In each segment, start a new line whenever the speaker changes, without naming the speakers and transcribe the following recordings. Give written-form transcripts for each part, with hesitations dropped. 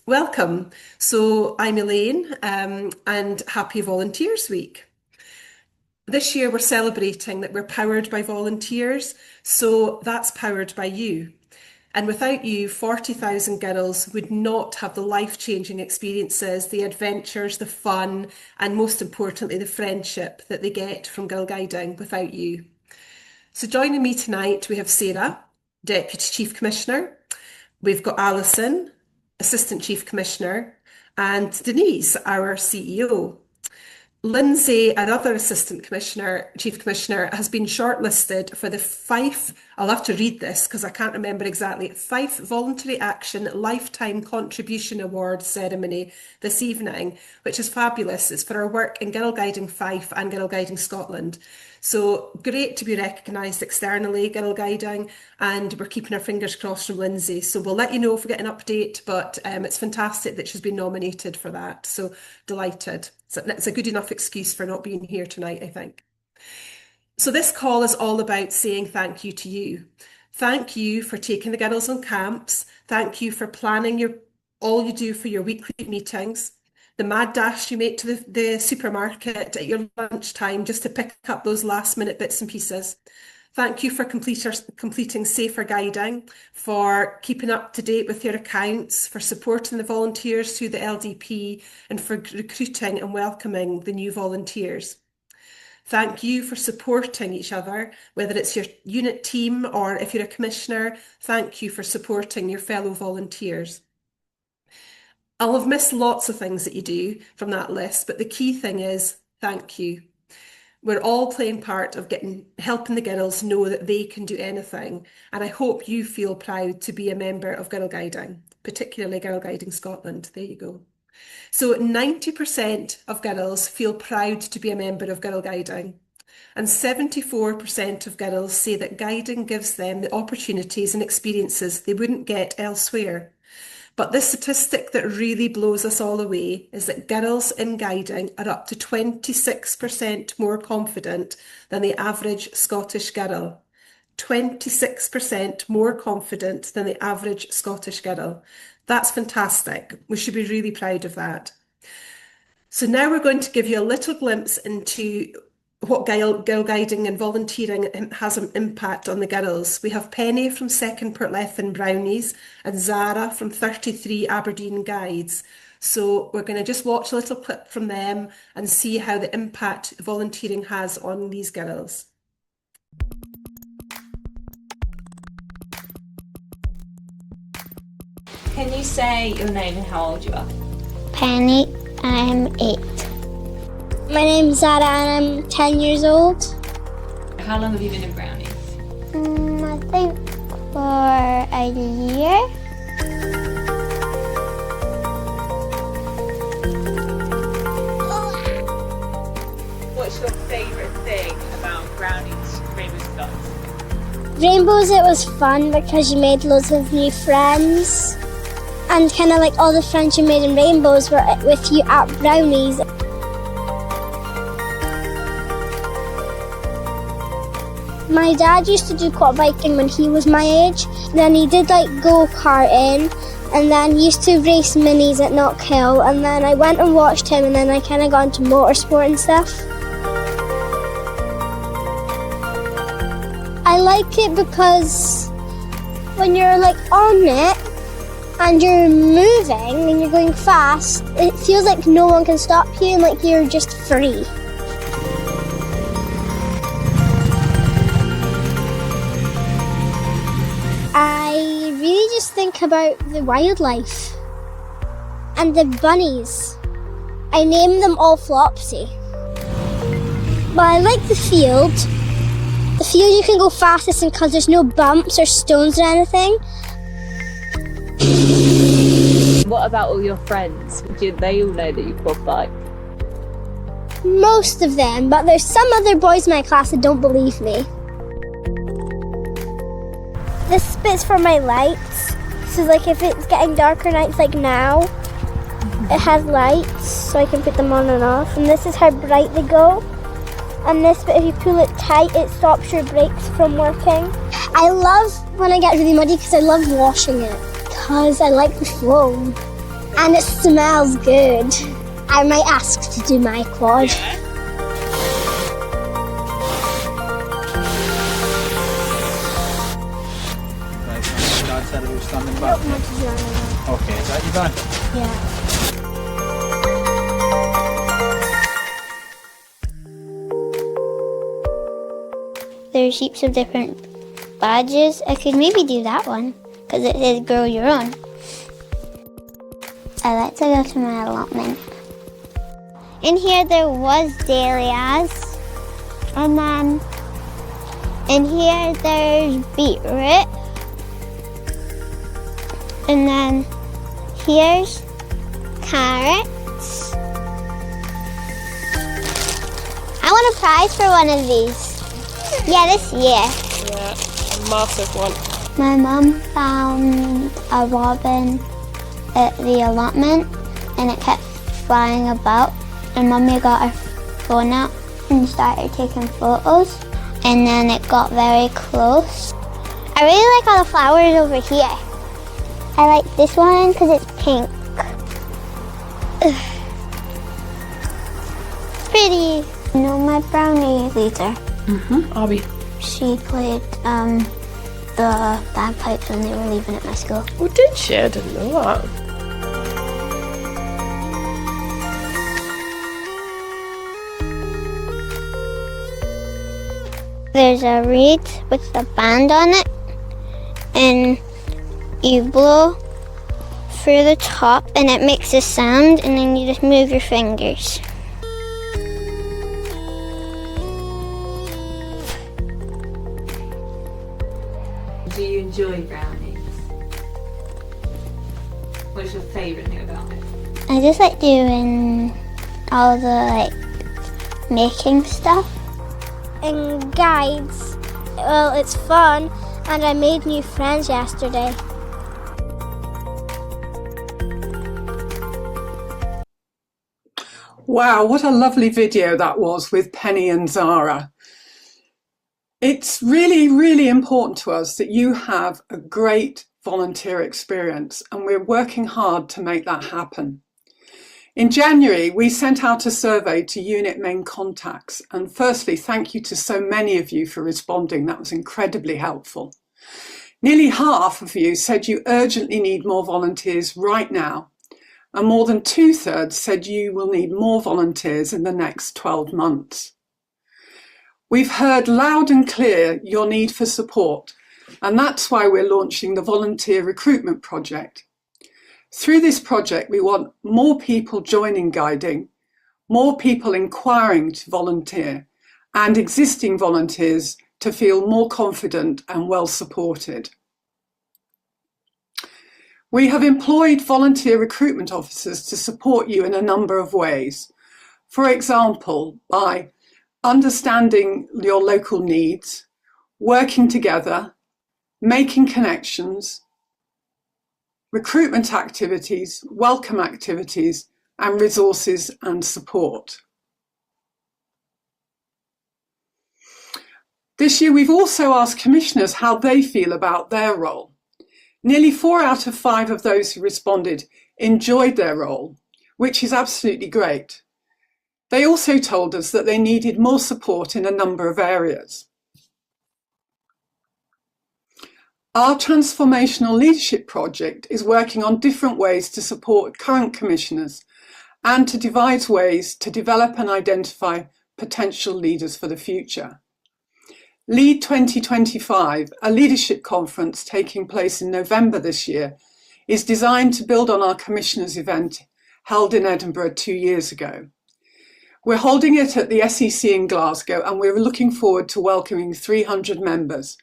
Welcome. So I'm Elaine, and happy Volunteers Week. This year we're celebrating that we're powered by volunteers, so that's powered by you. And without you, 40,000 girls would not have the life-changing experiences, the adventures, the fun, and most importantly, the friendship that they get from Girl Guiding without you. So joining me tonight, we have Sarah, Deputy Chief Commissioner. We've got Alison, Assistant Chief Commissioner, and Denise, our CEO. Lindsay, another Assistant Commissioner, Chief Commissioner, has been shortlisted for the Fife, I'll have to read this because I can't remember exactly, Fife Voluntary Action Lifetime Contribution Award ceremony this evening, which is fabulous. It's for our work in Girl Guiding Fife and Girl Guiding Scotland. So great to be recognised externally, Girl Guiding, and we're keeping our fingers crossed from Lindsay. So we'll let you know if we get an update, but it's fantastic that she's been nominated for that. So delighted. So it's a good enough excuse for not being here tonight, I think. So this call is all about saying thank you to you. Thank you for taking the girls on camps. Thank you for planning all you do for your weekly meetings. The mad dash you make to the supermarket at your lunchtime just to pick up those last minute bits and pieces. Thank you for completing Safer Guiding, for keeping up to date with your accounts, for supporting the volunteers through the LDP, and for recruiting and welcoming the new volunteers. Thank you for supporting each other, whether it's your unit team or if you're a commissioner, thank you for supporting your fellow volunteers. I'll have missed lots of things that you do from that list, but the key thing is thank you. We're all playing part of helping the girls know that they can do anything. And I hope you feel proud to be a member of Girl Guiding, particularly Girl Guiding Scotland. There you go. So 90% of girls feel proud to be a member of Girl Guiding. And 74% of girls say that guiding gives them the opportunities and experiences they wouldn't get elsewhere. But the statistic that really blows us all away is that girls in guiding are up to 26% more confident than the average Scottish girl. 26% more confident than the average Scottish girl. That's fantastic. We should be really proud of that. So now we're going to give you a little glimpse into what girl guiding and volunteering has an impact on the girls. We have Penny from 2nd Portlethen Brownies and Zara from 33 Aberdeen Guides. So we're going to just watch a little clip from them and see how the impact volunteering has on these girls.
Can you say your name and how old you are?
Penny, I'm 8. My name's Zara and I'm 10 years old.
How long have you been in Brownies?
I think for a year.
What's your favourite thing about Brownies Rainbow Scots?
Rainbows, it was fun because you made loads of new friends. And kind of like all the friends you made in Rainbows were with you at Brownies. My dad used to do quad biking when he was my age. Then he did like go-karting, and then he used to race minis at Knockhill. And then I went and watched him, and then I kind of got into motorsport and stuff. I like it because when you're like on it and you're moving and you're going fast, it feels like no one can stop you and like you're just free. I really just think about the wildlife and the bunnies. I named them all Flopsy. But I like the field. The field you can go fastest in because there's no bumps or stones or anything.
What about all your friends? Do they all know that you quad bike?
Most of them, but there's some other boys in my class that don't believe me. This bit's for my lights. So like if it's getting darker nights like now, it has lights so I can put them on and off. And this is how bright they go. And this bit, if you pull it tight, it stops your brakes from working. I love when I get really muddy because I love washing it. Because I like the foam. and it smells good. I might ask to do my quad.
Right, so Dad said it was standing back. Okay, is that your van?
Yeah. There's heaps of different badges. I could maybe do that one because it says grow your own. I like to go to my allotment. In here there was dahlias, and then in here there's beetroot, and then here's carrots. I want a prize for one of these. Yeah, this year.
Yeah, a massive one.
My mum found a robin at the allotment and it kept flying about, and Mummy got her phone out and started taking photos, and then it got very close. I really like all the flowers over here. I like this one because it's pink. It's pretty. You know my brownie leader?
Abby.
She played the bagpipes when they were leaving at my school.
Oh, did she? I didn't know that.
There's a reed with a band on it, and you blow through the top and it makes a sound, and then you just move your fingers.
Do you enjoy brownies? What's your favourite thing about it?
I just like doing all the making stuff. And guides, well, it's fun, and I made new friends yesterday.
Wow, what a lovely video that was with Penny and Zara. It's really, really important to us that you have a great volunteer experience, and we're working hard to make that happen. In January, we sent out a survey to unit main contacts, and firstly, thank you to so many of you for responding. That was incredibly helpful. Nearly half of you said you urgently need more volunteers right now, and more than 2/3 said you will need more volunteers in the next 12 months. We've heard loud and clear your need for support, and that's why we're launching the Volunteer Recruitment Project. Through this project, we want more people joining guiding, more people inquiring to volunteer, and existing volunteers to feel more confident and well supported. We have employed volunteer recruitment officers to support you in a number of ways. For example, by understanding your local needs, working together, making connections, recruitment activities, welcome activities, and resources and support. This year, we've also asked commissioners how they feel about their role. Nearly 4 out of 5 of those who responded enjoyed their role, which is absolutely great. They also told us that they needed more support in a number of areas. Our Transformational Leadership Project is working on different ways to support current commissioners and to devise ways to develop and identify potential leaders for the future. Lead 2025, a leadership conference taking place in November this year, is designed to build on our commissioners event held in Edinburgh 2 years ago. We're holding it at the SEC in Glasgow, and we're looking forward to welcoming 300 members.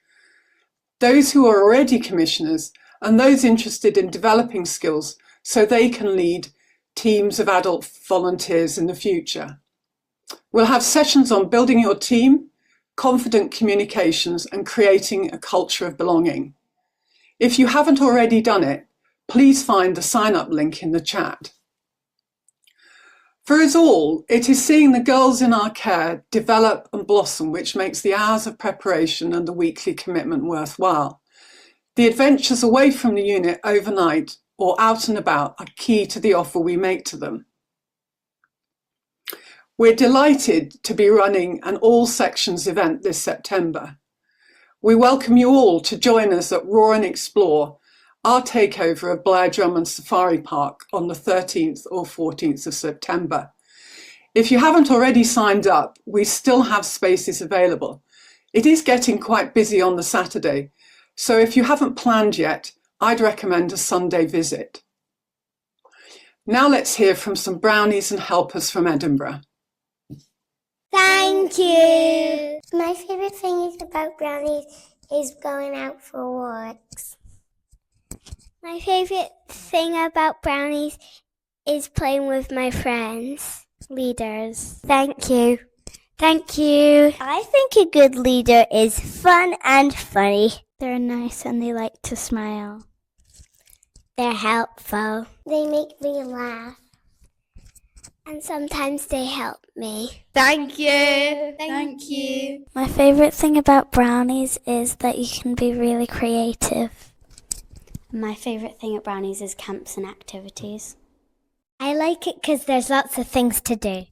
Those who are already commissioners and those interested in developing skills so they can lead teams of adult volunteers in the future. We'll have sessions on building your team, confident communications, and creating a culture of belonging. If you haven't already done it, please find the sign-up link in the chat. For us all, it is seeing the girls in our care develop and blossom which makes the hours of preparation and the weekly commitment worthwhile. The adventures away from the unit overnight or out and about are key to the offer we make to them. We're delighted to be running an all sections event this September. We welcome you all to join us at Roar and Explore, our takeover of Blair Drummond Safari Park on the 13th or 14th of September. If you haven't already signed up, we still have spaces available. It is getting quite busy on the Saturday, so if you haven't planned yet, I'd recommend a Sunday visit. Now let's hear from some brownies and helpers from Edinburgh.
Thank you. My favourite thing about brownies is going out for walks. My favourite thing about brownies is playing with my friends. Leaders. Thank you. Thank you. I think a good leader is fun and funny. They're nice and they like to smile. They're helpful. They make me laugh. And sometimes they help me. Thank you. Thank you. My favourite thing about brownies is that you can be really creative. My favourite thing at brownies is camps and activities. I like it because there's lots of things to do.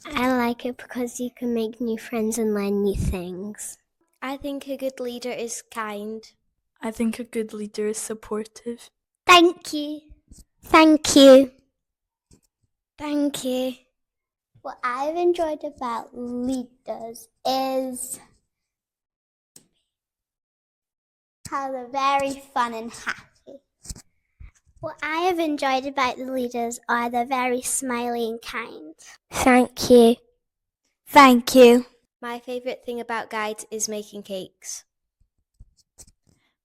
I like it because you can make new friends and learn new things. I think a good leader is kind.
I think a good leader is supportive.
Thank you. Thank you. Thank you. What I've enjoyed about leaders is how they're very fun and happy. What I have enjoyed about the leaders are they're very smiley and kind. Thank you. Thank you.
My favourite thing about guides is making cakes.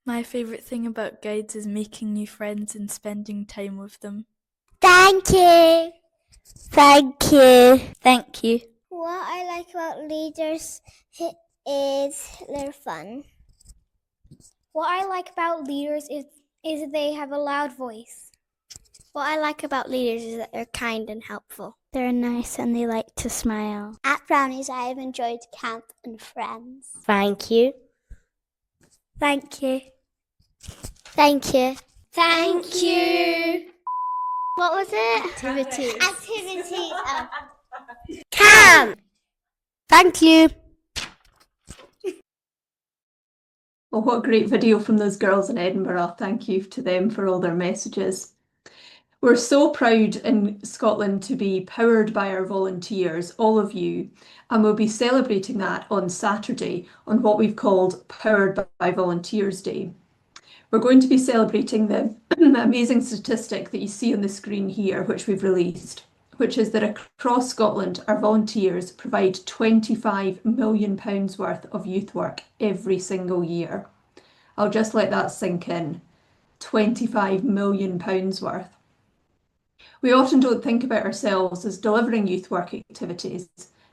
My favourite thing about guides is making new friends and spending time with them.
Thank you. Thank you. Thank you. What I like about leaders is they're fun. What I like about leaders is they have a loud voice. What I like about leaders is that they're kind and helpful. They're nice and they like to smile. At Brownies, I have enjoyed camp and friends. Thank you. Thank you. Thank you. Thank you. What was it? Activities. Activities. Camp. Thank you.
Well, what a great video from those girls in Edinburgh. Thank you to them for all their messages. We're so proud in Scotland to be powered by our volunteers, all of you, and we'll be celebrating that on Saturday on what we've called Powered by Volunteers Day. We're going to be celebrating the amazing statistic that you see on the screen here, which we've released, which is that across Scotland, our volunteers provide £25 million worth of youth work every single year. I'll just let that sink in. £25 million worth. We often don't think about ourselves as delivering youth work activities,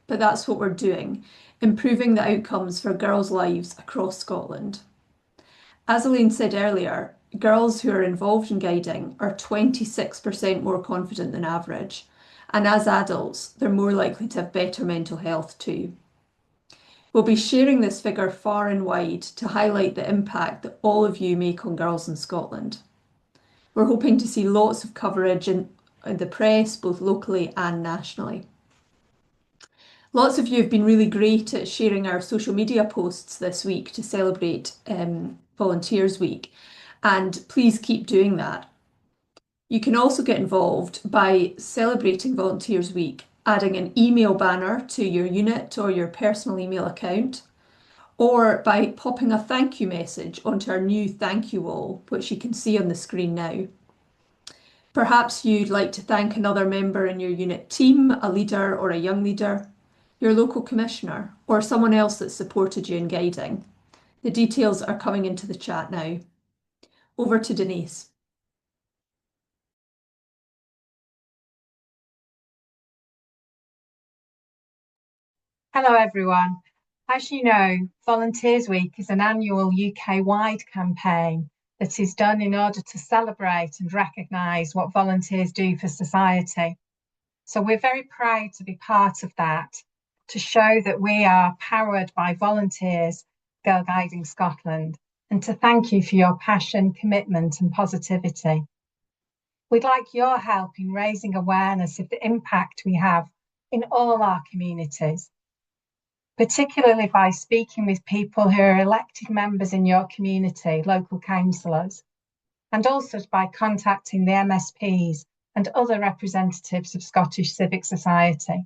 but that's what we're doing, improving the outcomes for girls' lives across Scotland. As Elaine said earlier, girls who are involved in guiding are 26% more confident than average, and as adults, they're more likely to have better mental health too. We'll be sharing this figure far and wide to highlight the impact that all of you make on girls in Scotland. We're hoping to see lots of coverage in the press, both locally and nationally. Lots of you have been really great at sharing our social media posts this week to celebrate Volunteers Week, and please keep doing that. You can also get involved by celebrating Volunteers Week, adding an email banner to your unit or your personal email account, or by popping a thank you message onto our new thank you wall, which you can see on the screen now. Perhaps you'd like to thank another member in your unit team, a leader or a young leader, your local commissioner, or someone else that supported you in guiding. The details are coming into the chat now. Over to Denise.
Hello everyone. As you know, Volunteers Week is an annual UK-wide campaign that is done in order to celebrate and recognise what volunteers do for society. So we're very proud to be part of that, to show that we are powered by volunteers, Girl Guiding Scotland, and to thank you for your passion, commitment, and positivity. We'd like your help in raising awareness of the impact we have in all our communities, particularly by speaking with people who are elected members in your community, local councillors, and also by contacting the MSPs and other representatives of Scottish civic society.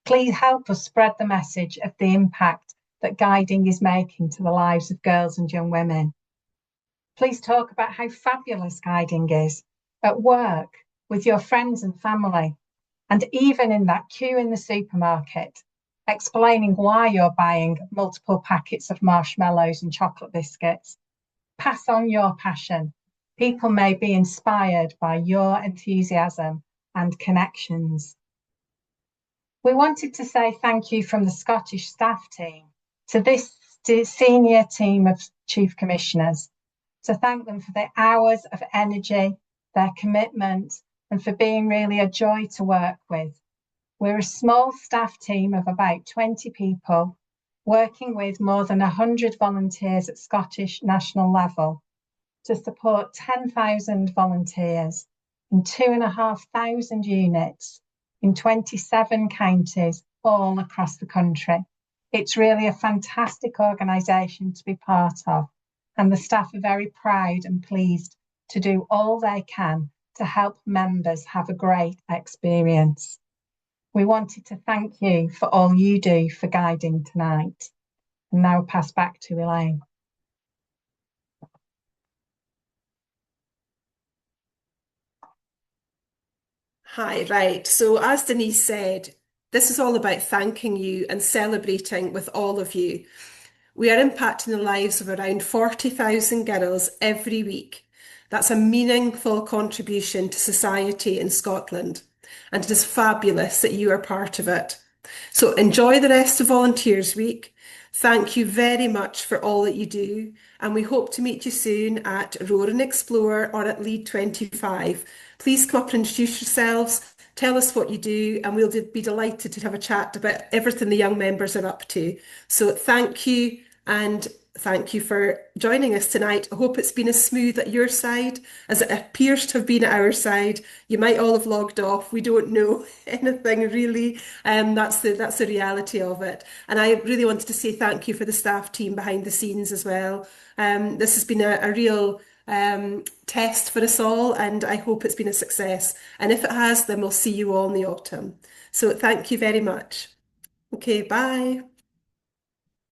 Please help us spread the message of the impact that guiding is making to the lives of girls and young women. Please talk about how fabulous guiding is at work, with your friends and family, and even in that queue in the supermarket, explaining why you're buying multiple packets of marshmallows and chocolate biscuits. Pass on your passion. People may be inspired by your enthusiasm and connections. We wanted to say thank you from the Scottish staff team to this senior team of Chief Commissioners, to thank them for their hours of energy, their commitment, and for being really a joy to work with. We're a small staff team of about 20 people, working with more than 100 volunteers at Scottish national level to support 10,000 volunteers in 2,500 units in 27 counties all across the country. It's really a fantastic organisation to be part of, and the staff are very proud and pleased to do all they can to help members have a great experience. We wanted to thank you for all you do for guiding tonight. And now I'll pass back to Elaine.
Hi, right. So as Denise said, this is all about thanking you and celebrating with all of you. We are impacting the lives of around 40,000 girls every week. That's a meaningful contribution to society in Scotland, and it is fabulous that you are part of it. So enjoy the rest of Volunteers Week. Thank you very much for all that you do, and we hope to meet you soon at Roar and Explore or at Lead 25. Please come up and introduce yourselves, tell us what you do, and we'll be delighted to have a chat about everything the young members are up to. So thank you, and thank you for joining us tonight. I hope it's been as smooth at your side as it appears to have been at our side. You might all have logged off. We don't know anything really. That's the reality of it. And I really wanted to say thank you for the staff team behind the scenes as well. This has been a real test for us all, and I hope it's been a success. And if it has, then we'll see you all in the autumn. So thank you very much. Okay, bye.